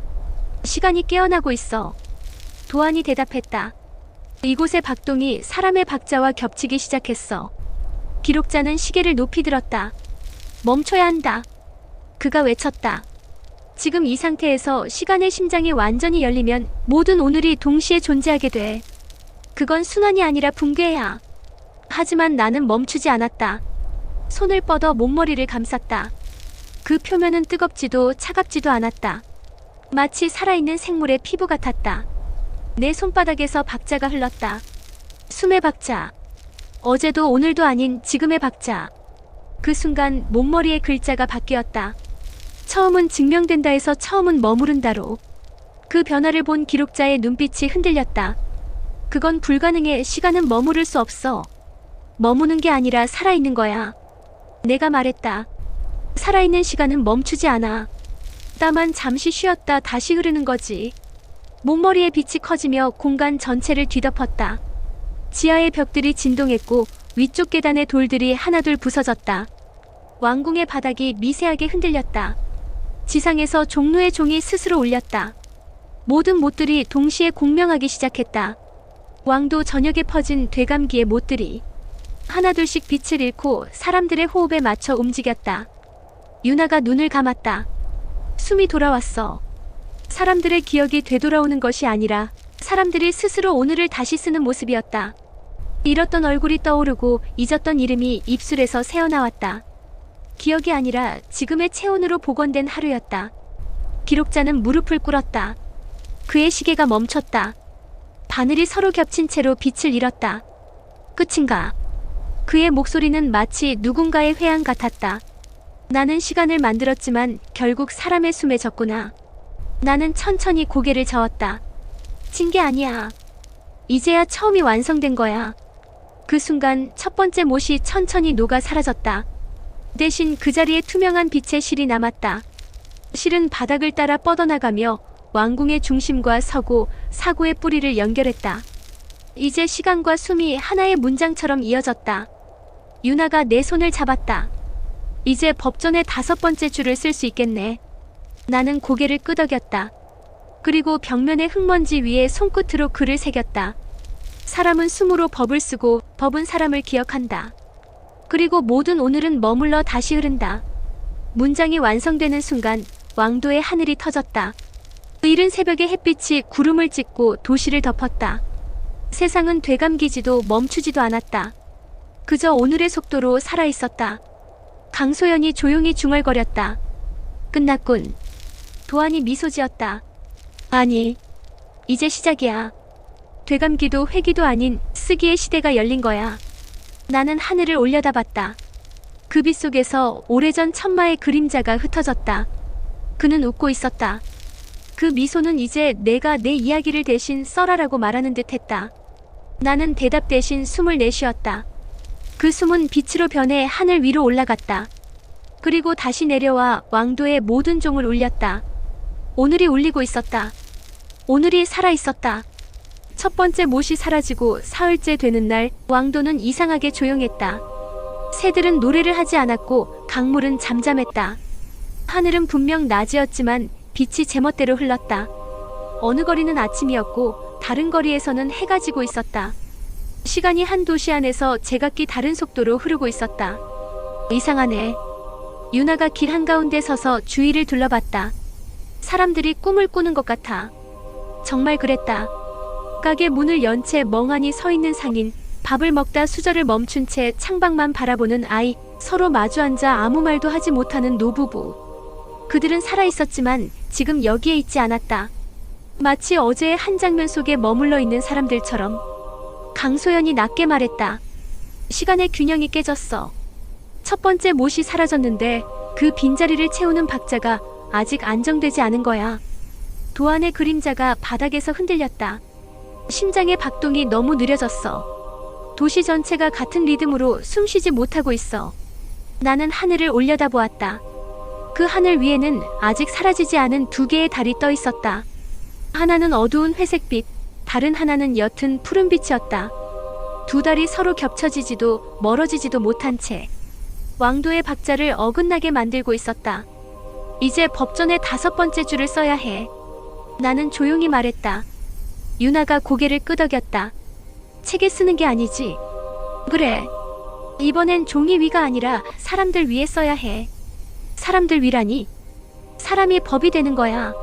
시간이 깨어나고 있어. 도안이 대답했다. 이곳의 박동이 사람의 박자와 겹치기 시작했어. 기록자는 시계를 높이 들었다. 멈춰야 한다. 그가 외쳤다. 지금 이 상태에서 시간의 심장이 완전히 열리면 모든 오늘이 동시에 존재하게 돼. 그건 순환이 아니라 붕괴야. 하지만 나는 멈추지 않았다. 손을 뻗어 목머리를 감쌌다. 그 표면은 뜨겁지도 차갑지도 않았다. 마치 살아있는 생물의 피부 같았다. 내 손바닥에서 박자가 흘렀다. 숨의 박자. 어제도 오늘도 아닌 지금의 박자. 그 순간 목머리의 글자가 바뀌었다. 처음은 증명된다에서 처음은 머무른다로. 그 변화를 본 기록자의 눈빛이 흔들렸다. 그건 불가능해. 시간은 머무를 수 없어. 머무는 게 아니라 살아있는 거야. 내가 말했다. 살아있는 시간은 멈추지 않아. 다만 잠시 쉬었다 다시 흐르는 거지. 목머리의 빛이 커지며 공간 전체를 뒤덮었다. 지하의 벽들이 진동했고 위쪽 계단의 돌들이 하나둘 부서졌다. 왕궁의 바닥이 미세하게 흔들렸다. 지상에서 종루의 종이 스스로 울렸다. 모든 못들이 동시에 공명하기 시작했다. 왕도 저녁에 퍼진 되감기의 못들이 하나둘씩 빛을 잃고 사람들의 호흡에 맞춰 움직였다. 유나가 눈을 감았다. 숨이 돌아왔어. 사람들의 기억이 되돌아오는 것이 아니라 사람들이 스스로 오늘을 다시 쓰는 모습이었다. 잃었던 얼굴이 떠오르고 잊었던 이름이 입술에서 새어나왔다. 기억이 아니라 지금의 체온으로 복원된 하루였다. 기록자는 무릎을 꿇었다. 그의 시계가 멈췄다. 바늘이 서로 겹친 채로 빛을 잃었다. 끝인가? 그의 목소리는 마치 누군가의 회한 같았다. 나는 시간을 만들었지만 결국 사람의 숨에 졌구나. 나는 천천히 고개를 저었다. 진 게 아니야. 이제야 처음이 완성된 거야. 그 순간 첫 번째 못이 천천히 녹아 사라졌다. 대신 그 자리에 투명한 빛의 실이 남았다. 실은 바닥을 따라 뻗어나가며 왕궁의 중심과 서고, 사고의 뿌리를 연결했다. 이제 시간과 숨이 하나의 문장처럼 이어졌다. 유나가 내 손을 잡았다. 이제 법전의 5번째 줄을 쓸 수 있겠네. 나는 고개를 끄덕였다. 그리고 벽면의 흙먼지 위에 손끝으로 글을 새겼다. 사람은 숨으로 법을 쓰고 법은 사람을 기억한다. 그리고 모든 오늘은 머물러 다시 흐른다. 문장이 완성되는 순간 왕도의 하늘이 터졌다. 이른 새벽의 햇빛이 구름을 찍고 도시를 덮었다. 세상은 되감기지도 멈추지도 않았다. 그저 오늘의 속도로 살아있었다. 강소연이 조용히 중얼거렸다. 끝났군. 도안이 미소 지었다. 아니, 이제 시작이야. 되감기도 회기도 아닌 쓰기의 시대가 열린 거야. 나는 하늘을 올려다봤다. 그 빛 속에서 오래전 천마의 그림자가 흩어졌다. 그는 웃고 있었다. 그 미소는 이제 내가 내 이야기를 대신 써라라고 말하는 듯 했다. 나는 대답 대신 숨을 내쉬었다. 그 숨은 빛으로 변해 하늘 위로 올라갔다. 그리고 다시 내려와 왕도의 모든 종을 울렸다. 오늘이 울리고 있었다. 오늘이 살아있었다. 첫 번째 못이 사라지고 사흘째 되는 날 왕도는 이상하게 조용했다. 새들은 노래를 하지 않았고 강물은 잠잠했다. 하늘은 분명 낮이었지만 빛이 제멋대로 흘렀다. 어느 거리는 아침이었고 다른 거리에서는 해가 지고 있었다. 시간이 한 도시 안에서 제각기 다른 속도로 흐르고 있었다. 이상하네. 유나가 길 한가운데 서서 주위를 둘러봤다. 사람들이 꿈을 꾸는 것 같아. 정말 그랬다. 가게 문을 연 채 멍하니 서 있는 상인, 밥을 먹다 수저를 멈춘 채 창밖만 바라보는 아이, 서로 마주 앉아 아무 말도 하지 못하는 노부부. 그들은 살아있었지만 지금 여기에 있지 않았다. 마치 어제의 한 장면 속에 머물러 있는 사람들처럼. 강소연이 낮게 말했다. 시간의 균형이 깨졌어. 첫 번째 못이 사라졌는데 그 빈자리를 채우는 박자가 아직 안정되지 않은 거야. 도안의 그림자가 바닥에서 흔들렸다. 심장의 박동이 너무 느려졌어. 도시 전체가 같은 리듬으로 숨쉬지 못하고 있어. 나는 하늘을 올려다보았다. 그 하늘 위에는 아직 사라지지 않은 두 개의 달이 떠 있었다. 하나는 어두운 회색빛, 다른 하나는 옅은 푸른빛이었다. 두 달이 서로 겹쳐지지도 멀어지지도 못한 채 왕도의 박자를 어긋나게 만들고 있었다. 이제 법전의 5번째 줄을 써야 해. 나는 조용히 말했다. 유나가 고개를 끄덕였다. 책에 쓰는 게 아니지. 그래. 이번엔 종이 위가 아니라 사람들 위에 써야 해. 사람들 위라니? 사람이 법이 되는 거야.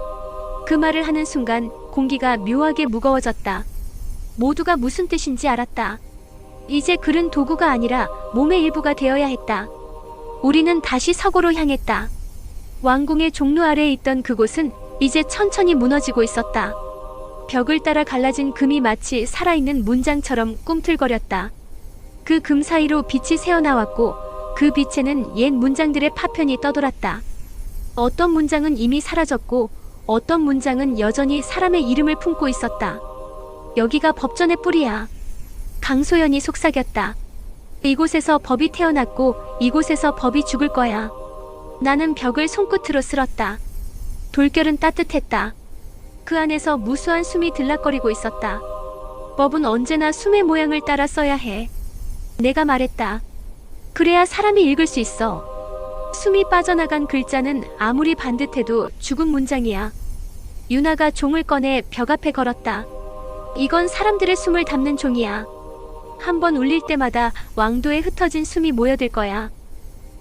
그 말을 하는 순간 공기가 묘하게 무거워졌다. 모두가 무슨 뜻인지 알았다. 이제 글은 도구가 아니라 몸의 일부가 되어야 했다. 우리는 다시 서고로 향했다. 왕궁의 종루 아래에 있던 그곳은 이제 천천히 무너지고 있었다. 벽을 따라 갈라진 금이 마치 살아있는 문장처럼 꿈틀거렸다. 그 금 사이로 빛이 새어나왔고 그 빛에는 옛 문장들의 파편이 떠돌았다. 어떤 문장은 이미 사라졌고 어떤 문장은 여전히 사람의 이름을 품고 있었다. 여기가 법전의 뿌리야. 강소연이 속삭였다. 이곳에서 법이 태어났고 이곳에서 법이 죽을 거야. 나는 벽을 손끝으로 쓸었다. 돌결은 따뜻했다. 그 안에서 무수한 숨이 들락거리고 있었다. 법은 언제나 숨의 모양을 따라 써야 해. 내가 말했다. 그래야 사람이 읽을 수 있어. 숨이 빠져나간 글자는 아무리 반듯해도 죽은 문장이야. 유나가 종을 꺼내 벽 앞에 걸었다. 이건 사람들의 숨을 담는 종이야. 한 번 울릴 때마다 왕도에 흩어진 숨이 모여들 거야.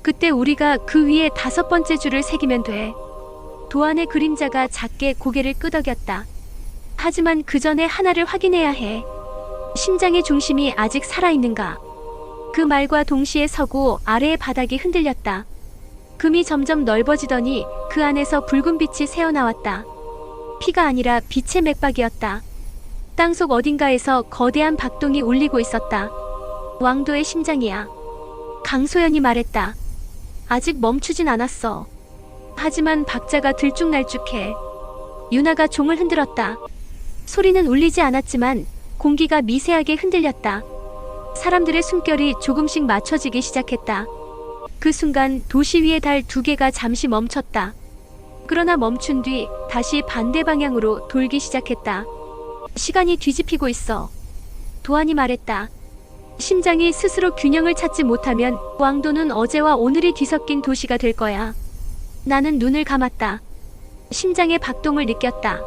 그때 우리가 그 위에 5번째 줄을 새기면 돼. 도안의 그림자가 작게 고개를 끄덕였다. 하지만 그 전에 하나를 확인해야 해. 심장의 중심이 아직 살아있는가? 그 말과 동시에 서고 아래의 바닥이 흔들렸다. 금이 점점 넓어지더니 그 안에서 붉은 빛이 새어나왔다. 피가 아니라 빛의 맥박이었다. 땅속 어딘가에서 거대한 박동이 울리고 있었다. 왕도의 심장이야. 강소연이 말했다. 아직 멈추진 않았어. 하지만 박자가 들쭉날쭉해. 유나가 종을 흔들었다. 소리는 울리지 않았지만 공기가 미세하게 흔들렸다. 사람들의 숨결이 조금씩 맞춰지기 시작했다. 그 순간 도시 위의 달 2개가 잠시 멈췄다. 그러나 멈춘 뒤 다시 반대 방향으로 돌기 시작했다. 시간이 뒤집히고 있어. 도안이 말했다. 심장이 스스로 균형을 찾지 못하면 왕도는 어제와 오늘이 뒤섞인 도시가 될 거야. 나는 눈을 감았다. 심장의 박동을 느꼈다.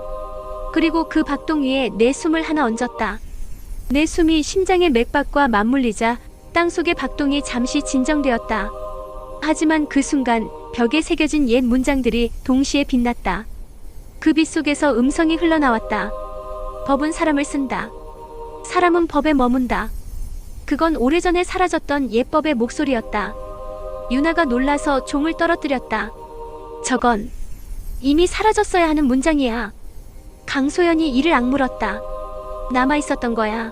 그리고 그 박동 위에 내 숨을 하나 얹었다. 내 숨이 심장의 맥박과 맞물리자 땅속의 박동이 잠시 진정되었다. 하지만 그 순간 벽에 새겨진 옛 문장들이 동시에 빛났다. 그 빛 속에서 음성이 흘러나왔다. 법은 사람을 쓴다. 사람은 법에 머문다. 그건 오래전에 사라졌던 옛법의 목소리였다. 유나가 놀라서 종을 떨어뜨렸다. 저건 이미 사라졌어야 하는 문장이야. 강소연이 이를 악물었다. 남아있었던 거야.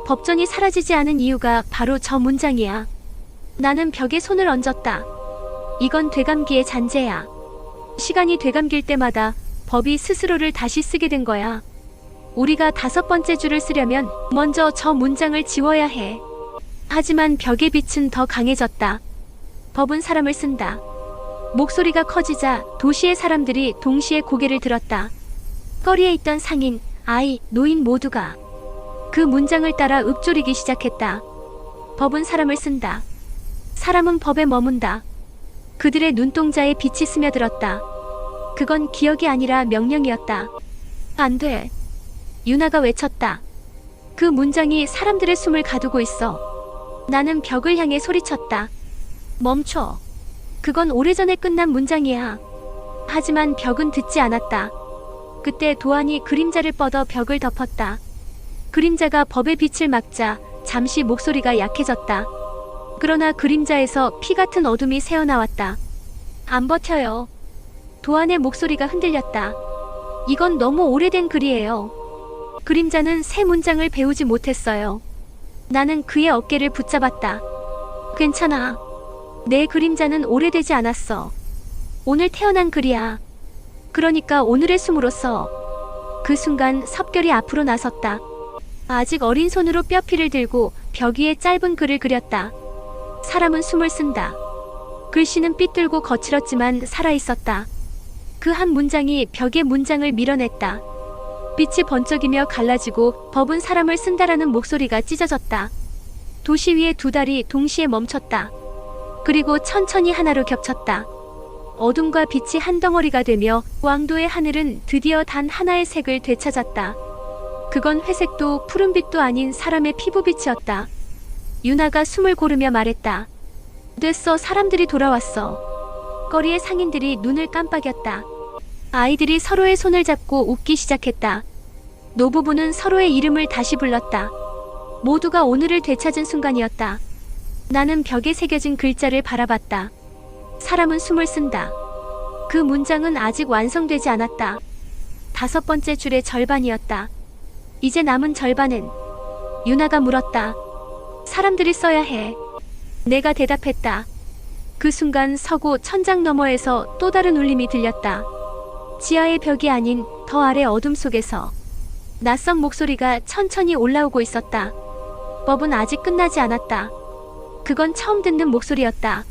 법전이 사라지지 않은 이유가 바로 저 문장이야. 나는 벽에 손을 얹었다. 이건 되감기의 잔재야. 시간이 되감길 때마다 법이 스스로를 다시 쓰게 된 거야. 우리가 5번째 줄을 쓰려면 먼저 저 문장을 지워야 해. 하지만 벽의 빛은 더 강해졌다. 법은 사람을 쓴다. 목소리가 커지자 도시의 사람들이 동시에 고개를 들었다. 거리에 있던 상인, 아이, 노인 모두가 그 문장을 따라 읊조리기 시작했다. 법은 사람을 쓴다. 사람은 법에 머문다. 그들의 눈동자에 빛이 스며들었다. 그건 기억이 아니라 명령이었다. 안 돼. 유나가 외쳤다. 그 문장이 사람들의 숨을 가두고 있어. 나는 벽을 향해 소리쳤다. 멈춰. 그건 오래전에 끝난 문장이야. 하지만 벽은 듣지 않았다. 그때 도안이 그림자를 뻗어 벽을 덮었다. 그림자가 법의 빛을 막자 잠시 목소리가 약해졌다. 그러나 그림자에서 피 같은 어둠이 새어나왔다. 안 버텨요. 도안의 목소리가 흔들렸다. 이건 너무 오래된 글이에요. 그림자는 새 문장을 배우지 못했어요. 나는 그의 어깨를 붙잡았다. 괜찮아. 내 그림자는 오래되지 않았어. 오늘 태어난 글이야. 그러니까 오늘의 숨으로써. 그 순간 섭결이 앞으로 나섰다. 아직 어린 손으로 뼈피를 들고 벽 위에 짧은 글을 그렸다. 사람은 숨을 쓴다. 글씨는 삐뚤고 거칠었지만 살아있었다. 그 한 문장이 벽의 문장을 밀어냈다. 빛이 번쩍이며 갈라지고 법은 사람을 쓴다라는 목소리가 찢어졌다. 도시 위의 두 달이 동시에 멈췄다. 그리고 천천히 하나로 겹쳤다. 어둠과 빛이 한 덩어리가 되며 왕도의 하늘은 드디어 단 하나의 색을 되찾았다. 그건 회색도 푸른빛도 아닌 사람의 피부빛이었다. 유나가 숨을 고르며 말했다. 됐어, 사람들이 돌아왔어. 거리의 상인들이 눈을 깜빡였다. 아이들이 서로의 손을 잡고 웃기 시작했다. 노부부는 서로의 이름을 다시 불렀다. 모두가 오늘을 되찾은 순간이었다. 나는 벽에 새겨진 글자를 바라봤다. 사람은 숨을 쓴다. 그 문장은 아직 완성되지 않았다. 5번째 줄의 절반이었다. 이제 남은 절반은? 유나가 물었다. 사람들이 써야 해. 내가 대답했다. 그 순간 서고 천장 너머에서 또 다른 울림이 들렸다. 지하의 벽이 아닌 더 아래 어둠 속에서 낯선 목소리가 천천히 올라오고 있었다. 법은 아직 끝나지 않았다. 그건 처음 듣는 목소리였다.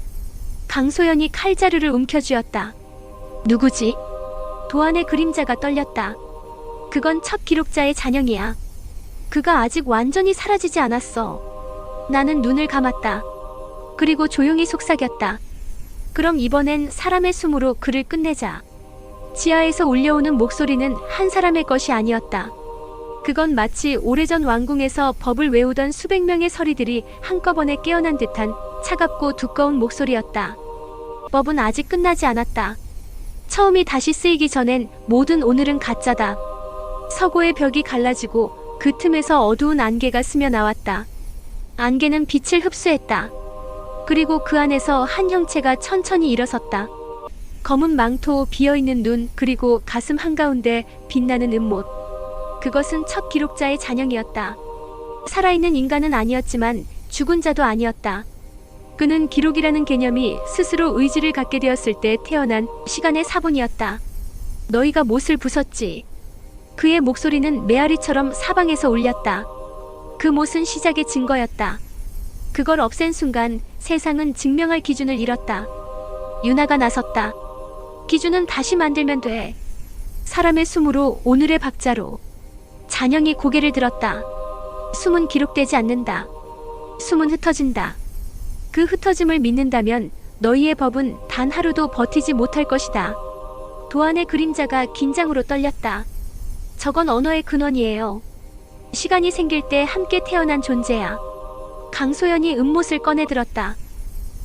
강소연이 칼자루를 움켜쥐었다. 누구지? 도안의 그림자가 떨렸다. 그건 첫 기록자의 잔영이야. 그가 아직 완전히 사라지지 않았어. 나는 눈을 감았다. 그리고 조용히 속삭였다. 그럼 이번엔 사람의 숨으로 글을 끝내자. 지하에서 울려오는 목소리는 한 사람의 것이 아니었다. 그건 마치 오래전 왕궁에서 법을 외우던 수백 명의 서리들이 한꺼번에 깨어난 듯한 차갑고 두꺼운 목소리였다. 법은 아직 끝나지 않았다. 처음이 다시 쓰이기 전엔 모든 오늘은 가짜다. 서고의 벽이 갈라지고 그 틈에서 어두운 안개가 스며 나왔다. 안개는 빛을 흡수했다. 그리고 그 안에서 한 형체가 천천히 일어섰다. 검은 망토, 비어있는 눈, 그리고 가슴 한가운데 빛나는 은못. 그것은 첫 기록자의 잔영이었다. 살아있는 인간은 아니었지만 죽은 자도 아니었다. 그는 기록이라는 개념이 스스로 의지를 갖게 되었을 때 태어난 시간의 사본이었다. 너희가 못을 부쉈지. 그의 목소리는 메아리처럼 사방에서 울렸다. 그 못은 시작의 증거였다. 그걸 없앤 순간 세상은 증명할 기준을 잃었다. 유나가 나섰다. 기준은 다시 만들면 돼. 사람의 숨으로, 오늘의 박자로. 잔영이 고개를 들었다. 숨은 기록되지 않는다. 숨은 흩어진다. 그 흩어짐을 믿는다면 너희의 법은 단 하루도 버티지 못할 것이다. 도안의 그림자가 긴장으로 떨렸다. 저건 언어의 근원이에요. 시간이 생길 때 함께 태어난 존재야. 강소연이 은못을 꺼내들었다.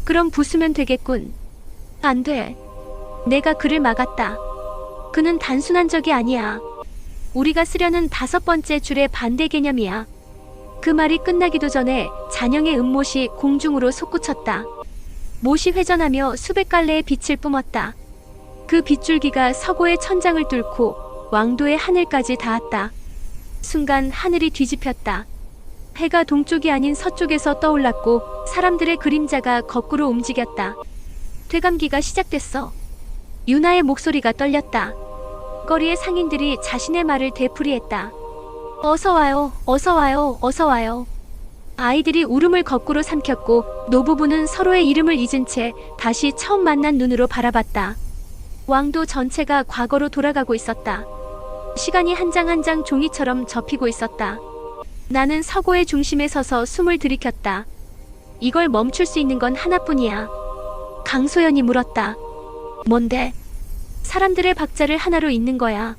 그럼 부수면 되겠군. 안 돼. 내가 그를 막았다. 그는 단순한 적이 아니야. 우리가 쓰려는 5번째 줄의 반대 개념이야. 그 말이 끝나기도 전에 잔영의 은못이 공중으로 솟구쳤다. 못이 회전하며 수백 갈래의 빛을 뿜었다. 그 빗줄기가 서고의 천장을 뚫고 왕도의 하늘까지 닿았다. 순간 하늘이 뒤집혔다. 해가 동쪽이 아닌 서쪽에서 떠올랐고 사람들의 그림자가 거꾸로 움직였다. 되감기가 시작됐어. 유나의 목소리가 떨렸다. 거리의 상인들이 자신의 말을 되풀이했다. 어서 와요, 어서 와요, 어서 와요. 아이들이 울음을 거꾸로 삼켰고 노부부는 서로의 이름을 잊은 채 다시 처음 만난 눈으로 바라봤다. 왕도 전체가 과거로 돌아가고 있었다. 시간이 한 장 한 장 종이처럼 접히고 있었다. 나는 서고의 중심에 서서 숨을 들이켰다. 이걸 멈출 수 있는 건 하나뿐이야. 강소연이 물었다. 뭔데? 사람들의 박자를 하나로 잇는 거야.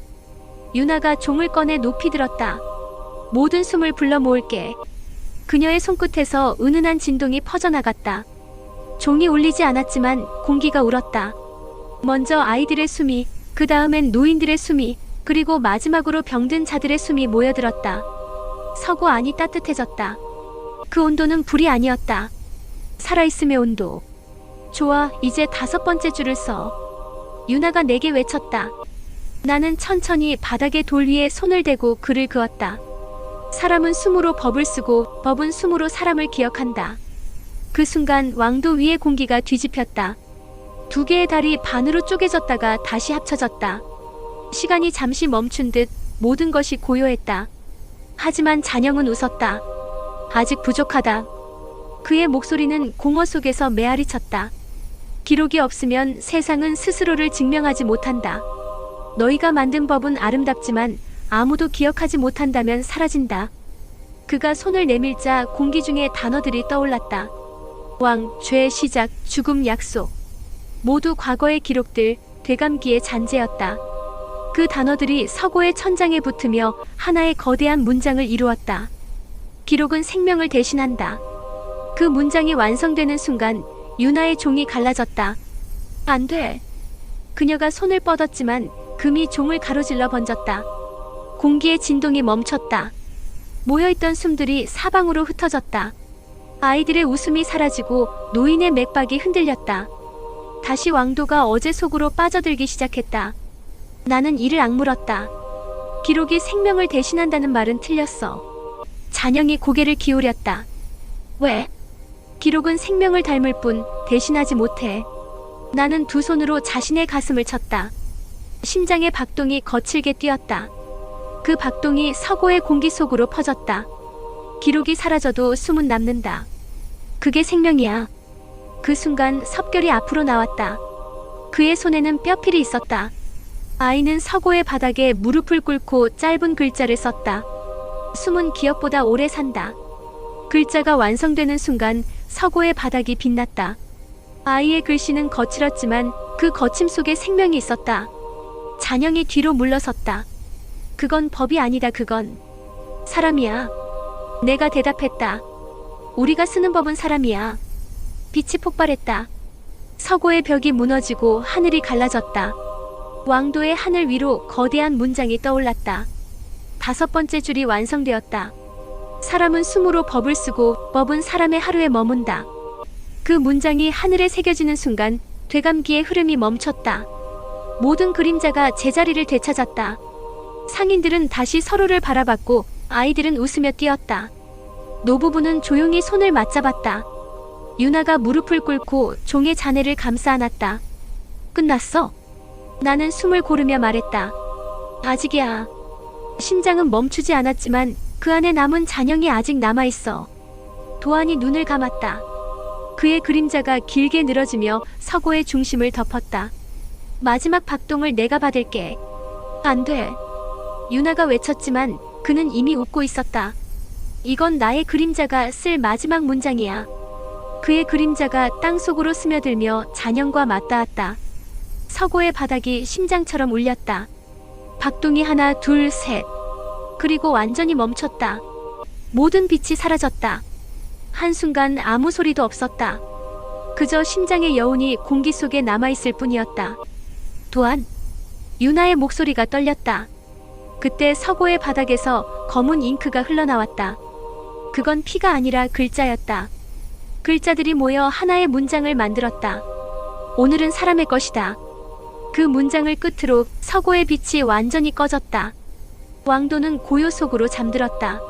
유나가 종을 꺼내 높이 들었다. 모든 숨을 불러 모을게. 그녀의 손끝에서 은은한 진동이 퍼져나갔다. 종이 울리지 않았지만 공기가 울었다. 먼저 아이들의 숨이, 그 다음엔 노인들의 숨이, 그리고 마지막으로 병든 자들의 숨이 모여들었다. 서고 안이 따뜻해졌다. 그 온도는 불이 아니었다. 살아있음의 온도. 좋아, 이제 5번째 줄을 써. 유나가 내게 외쳤다. 나는 천천히 바닥의 돌 위에 손을 대고 글을 그었다. 사람은 숨으로 법을 쓰고 법은 숨으로 사람을 기억한다. 그 순간 왕도 위의 공기가 뒤집혔다. 두 개의 달이 반으로 쪼개졌다가 다시 합쳐졌다. 시간이 잠시 멈춘 듯 모든 것이 고요했다. 하지만 잔영은 웃었다. 아직 부족하다. 그의 목소리는 공허 속에서 메아리 쳤다. 기록이 없으면 세상은 스스로를 증명하지 못한다. 너희가 만든 법은 아름답지만 아무도 기억하지 못한다면 사라진다. 그가 손을 내밀자 공기 중에 단어들이 떠올랐다. 왕, 죄, 시작, 죽음, 약속. 모두 과거의 기록들, 되감기의 잔재였다. 그 단어들이 서고의 천장에 붙으며 하나의 거대한 문장을 이루었다. 기록은 생명을 대신한다. 그 문장이 완성되는 순간 유나의 종이 갈라졌다. 안 돼. 그녀가 손을 뻗었지만 금이 종을 가로질러 번졌다. 공기의 진동이 멈췄다. 모여있던 숨들이 사방으로 흩어졌다. 아이들의 웃음이 사라지고 노인의 맥박이 흔들렸다. 다시 왕도가 어제 속으로 빠져들기 시작했다. 나는 이를 악물었다. 기록이 생명을 대신한다는 말은 틀렸어. 잔영이 고개를 기울였다. 왜? 기록은 생명을 닮을 뿐 대신하지 못해. 나는 두 손으로 자신의 가슴을 쳤다. 심장의 박동이 거칠게 뛰었다. 그 박동이 서고의 공기 속으로 퍼졌다. 기록이 사라져도 숨은 남는다. 그게 생명이야. 그 순간 섭결이 앞으로 나왔다. 그의 손에는 뼈필이 있었다. 아이는 서고의 바닥에 무릎을 꿇고 짧은 글자를 썼다. 숨은 기억보다 오래 산다. 글자가 완성되는 순간 서고의 바닥이 빛났다. 아이의 글씨는 거칠었지만 그 거침 속에 생명이 있었다. 잔영이 뒤로 물러섰다. 그건 법이 아니다. 그건 사람이야. 내가 대답했다. 우리가 쓰는 법은 사람이야. 빛이 폭발했다. 서고의 벽이 무너지고 하늘이 갈라졌다. 왕도의 하늘 위로 거대한 문장이 떠올랐다. 5번째 줄이 완성되었다. 사람은 숨으로 법을 쓰고 법은 사람의 하루에 머문다. 그 문장이 하늘에 새겨지는 순간 되감기의 흐름이 멈췄다. 모든 그림자가 제자리를 되찾았다. 상인들은 다시 서로를 바라봤고 아이들은 웃으며 뛰었다. 노부부는 조용히 손을 맞잡았다. 유나가 무릎을 꿇고 종의 잔해를 감싸 안았다. 끝났어? 나는 숨을 고르며 말했다. 아직이야. 심장은 멈추지 않았지만 그 안에 남은 잔영이 아직 남아있어. 도안이 눈을 감았다. 그의 그림자가 길게 늘어지며 서고의 중심을 덮었다. 마지막 박동을 내가 받을게. 안 돼. 유나가 외쳤지만 그는 이미 웃고 있었다. 이건 나의 그림자가 쓸 마지막 문장이야. 그의 그림자가 땅속으로 스며들며 잔영과 맞닿았다. 서고의 바닥이 심장처럼 울렸다. 박동이 하나, 둘, 셋. 그리고 완전히 멈췄다. 모든 빛이 사라졌다. 한순간 아무 소리도 없었다. 그저 심장의 여운이 공기 속에 남아있을 뿐이었다. 도안. 유나의 목소리가 떨렸다. 그때 서고의 바닥에서 검은 잉크가 흘러나왔다. 그건 피가 아니라 글자였다. 글자들이 모여 하나의 문장을 만들었다. 오늘은 사람의 것이다. 그 문장을 끝으로 서고의 빛이 완전히 꺼졌다. 왕도는 고요 속으로 잠들었다.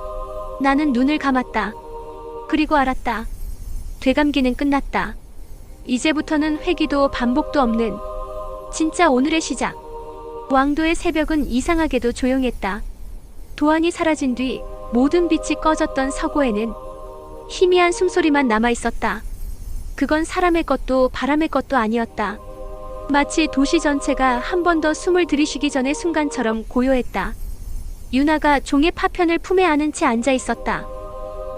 나는 눈을 감았다. 그리고 알았다. 되감기는 끝났다. 이제부터는 회귀도 반복도 없는 진짜 오늘의 시작. 왕도의 새벽은 이상하게도 조용했다. 도안이 사라진 뒤 모든 빛이 꺼졌던 서고에는 희미한 숨소리만 남아있었다. 그건 사람의 것도 바람의 것도 아니었다. 마치 도시 전체가 한 번 더 숨을 들이쉬기 전의 순간처럼 고요했다. 유나가 종의 파편을 품에 안은 채 앉아 있었다.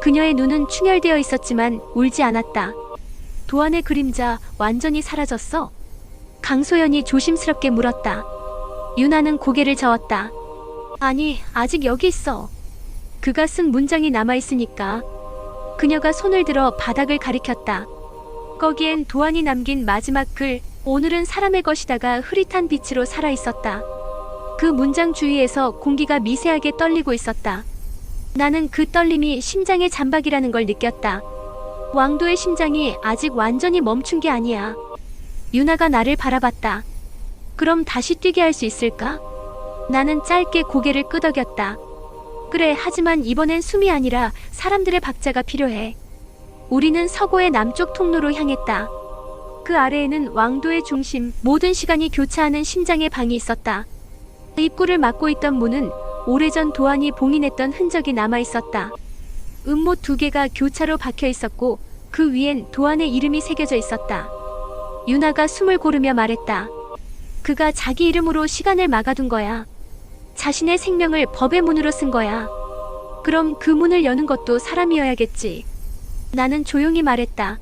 그녀의 눈은 충혈되어 있었지만 울지 않았다. 도안의 그림자 완전히 사라졌어? 강소연이 조심스럽게 물었다. 유나는 고개를 저었다. 아니, 아직 여기 있어. 그가 쓴 문장이 남아있으니까. 그녀가 손을 들어 바닥을 가리켰다. 거기엔 도안이 남긴 마지막 글, 오늘은 사람의 것이다가 흐릿한 빛으로 살아있었다. 그 문장 주위에서 공기가 미세하게 떨리고 있었다. 나는 그 떨림이 심장의 잠박이라는 걸 느꼈다. 왕도의 심장이 아직 완전히 멈춘 게 아니야. 유나가 나를 바라봤다. 그럼 다시 뛰게 할 수 있을까? 나는 짧게 고개를 끄덕였다. 그래, 하지만 이번엔 숨이 아니라 사람들의 박자가 필요해. 우리는 서고의 남쪽 통로로 향했다. 그 아래에는 왕도의 중심, 모든 시간이 교차하는 심장의 방이 있었다. 입구를 막고 있던 문은 오래전 도안이 봉인했던 흔적이 남아있었다. 음못 2개가 교차로 박혀 있었고 그 위엔 도안의 이름이 새겨져 있었다. 유나가 숨을 고르며 말했다. 그가 자기 이름으로 시간을 막아둔 거야. 자신의 생명을 법의 문으로 쓴 거야. 그럼 그 문을 여는 것도 사람이어야겠지. 나는 조용히 말했다.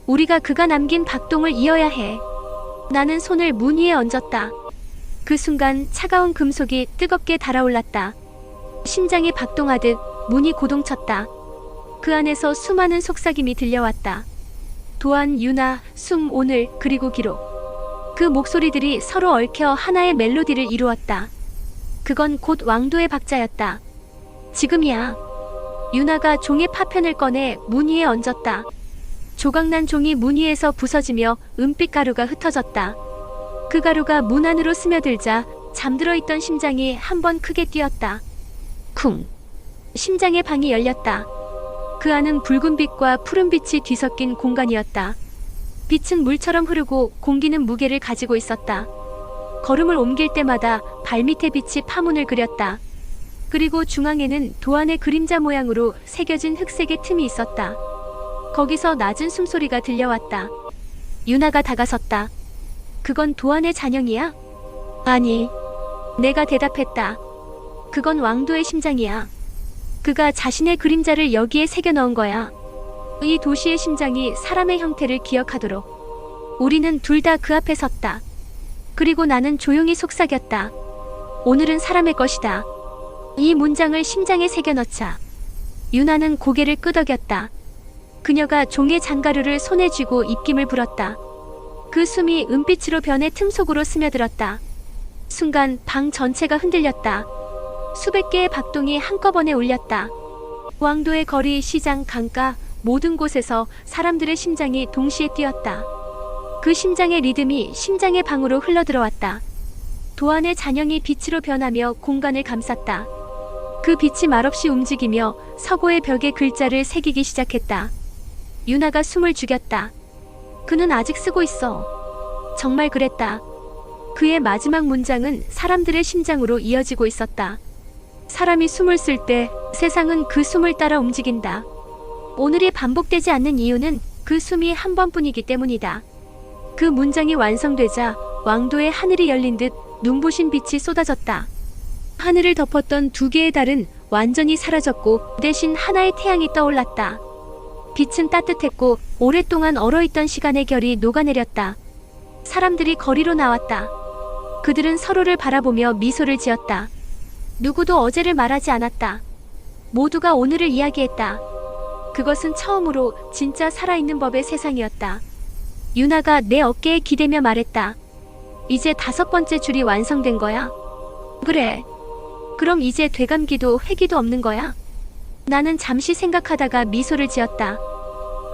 우리가 그가 남긴 박동을 이어야 해. 나는 손을 문 위에 얹었다. 그 순간 차가운 금속이 뜨겁게 달아올랐다. 심장이 박동하듯 문이 고동쳤다. 그 안에서 수많은 속삭임이 들려왔다. 도안, 유나, 숨, 오늘, 그리고 기록. 그 목소리들이 서로 얽혀 하나의 멜로디를 이루었다. 그건 곧 왕도의 박자였다. 지금이야. 유나가 종이 파편을 꺼내 문 위에 얹었다. 조각난 종이 문 위에서 부서지며 은빛 가루가 흩어졌다. 그 가루가 문 안으로 스며들자 잠들어 있던 심장이 한 번 크게 뛰었다. 쿵. 심장의 방이 열렸다. 그 안은 붉은 빛과 푸른 빛이 뒤섞인 공간이었다. 빛은 물처럼 흐르고 공기는 무게를 가지고 있었다. 걸음을 옮길 때마다 발밑에 빛이 파문을 그렸다. 그리고 중앙에는 도안의 그림자 모양으로 새겨진 흑색의 틈이 있었다. 거기서 낮은 숨소리가 들려왔다. 유나가 다가섰다. 그건 도안의 잔영이야? 아니. 내가 대답했다. 그건 왕도의 심장이야. 그가 자신의 그림자를 여기에 새겨 넣은 거야. 이 도시의 심장이 사람의 형태를 기억하도록. 우리는 둘 다 그 앞에 섰다. 그리고 나는 조용히 속삭였다. 오늘은 사람의 것이다. 이 문장을 심장에 새겨 넣자. 유나는 고개를 끄덕였다. 그녀가 종의 장가루를 손에 쥐고 입김을 불었다. 그 숨이 은빛으로 변해 틈 속으로 스며들었다. 순간 방 전체가 흔들렸다. 수백 개의 박동이 한꺼번에 울렸다. 왕도의 거리, 시장, 강가, 모든 곳에서 사람들의 심장이 동시에 뛰었다. 그 심장의 리듬이 심장의 방으로 흘러들어왔다. 도안의 잔영이 빛으로 변하며 공간을 감쌌다. 그 빛이 말없이 움직이며 서고의 벽에 글자를 새기기 시작했다. 유나가 숨을 죽였다. 그는 아직 쓰고 있어. 정말 그랬다. 그의 마지막 문장은 사람들의 심장으로 이어지고 있었다. 사람이 숨을 쓸 때 세상은 그 숨을 따라 움직인다. 오늘이 반복되지 않는 이유는 그 숨이 한 번뿐이기 때문이다. 그 문장이 완성되자 왕도의 하늘이 열린 듯 눈부신 빛이 쏟아졌다. 하늘을 덮었던 2개의 달은 완전히 사라졌고 대신 하나의 태양이 떠올랐다. 빛은 따뜻했고 오랫동안 얼어있던 시간의 결이 녹아내렸다. 사람들이 거리로 나왔다. 그들은 서로를 바라보며 미소를 지었다. 누구도 어제를 말하지 않았다. 모두가 오늘을 이야기했다. 그것은 처음으로 진짜 살아있는 법의 세상이었다. 유나가 내 어깨에 기대며 말했다. 이제 5번째 줄이 완성된 거야. 그래. 그럼 이제 되감기도 회귀도 없는 거야? 나는 잠시 생각하다가 미소를 지었다.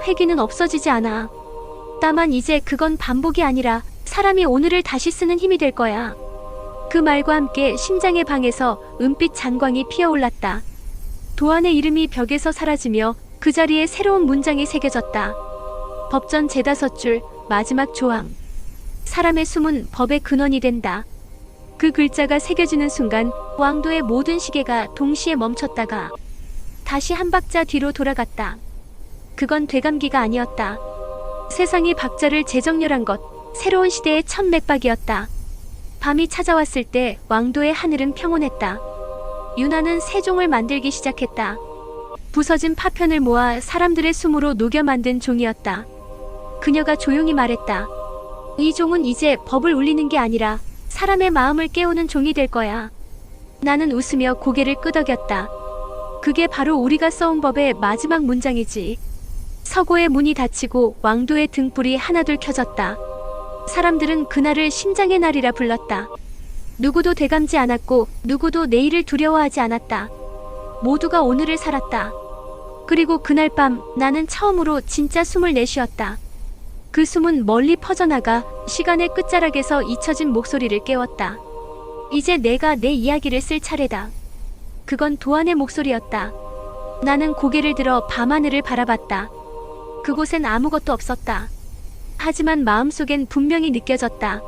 회귀는 없어지지 않아. 다만 이제 그건 반복이 아니라 사람이 오늘을 다시 쓰는 힘이 될 거야. 그 말과 함께 심장의 방에서 은빛 잔광이 피어올랐다. 도안의 이름이 벽에서 사라지며 그 자리에 새로운 문장이 새겨졌다. 법전 제5줄 마지막 조항. 사람의 숨은 법의 근원이 된다. 그 글자가 새겨지는 순간 왕도의 모든 시계가 동시에 멈췄다가 다시 한 박자 뒤로 돌아갔다. 그건 되감기가 아니었다. 세상이 박자를 재정렬한 것, 새로운 시대의 첫 맥박이었다. 밤이 찾아왔을 때 왕도의 하늘은 평온했다. 유나는 새 종을 만들기 시작했다. 부서진 파편을 모아 사람들의 숨으로 녹여 만든 종이었다. 그녀가 조용히 말했다. 이 종은 이제 법을 울리는 게 아니라 사람의 마음을 깨우는 종이 될 거야. 나는 웃으며 고개를 끄덕였다. 그게 바로 우리가 써온 법의 마지막 문장이지. 서고의 문이 닫히고 왕도의 등불이 하나둘 켜졌다. 사람들은 그날을 심장의 날이라 불렀다. 누구도 되감지 않았고 누구도 내일을 두려워하지 않았다. 모두가 오늘을 살았다. 그리고 그날 밤 나는 처음으로 진짜 숨을 내쉬었다. 그 숨은 멀리 퍼져나가 시간의 끝자락에서 잊혀진 목소리를 깨웠다. 이제 내가 내 이야기를 쓸 차례다. 그건 도안의 목소리였다. 나는 고개를 들어 밤하늘을 바라봤다. 그곳엔 아무것도 없었다. 하지만 마음속엔 분명히 느껴졌다.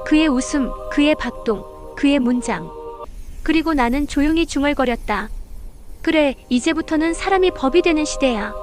그의 웃음, 그의 박동, 그의 문장. 그리고 나는 조용히 중얼거렸다. 그래, 이제부터는 사람이 법이 되는 시대야.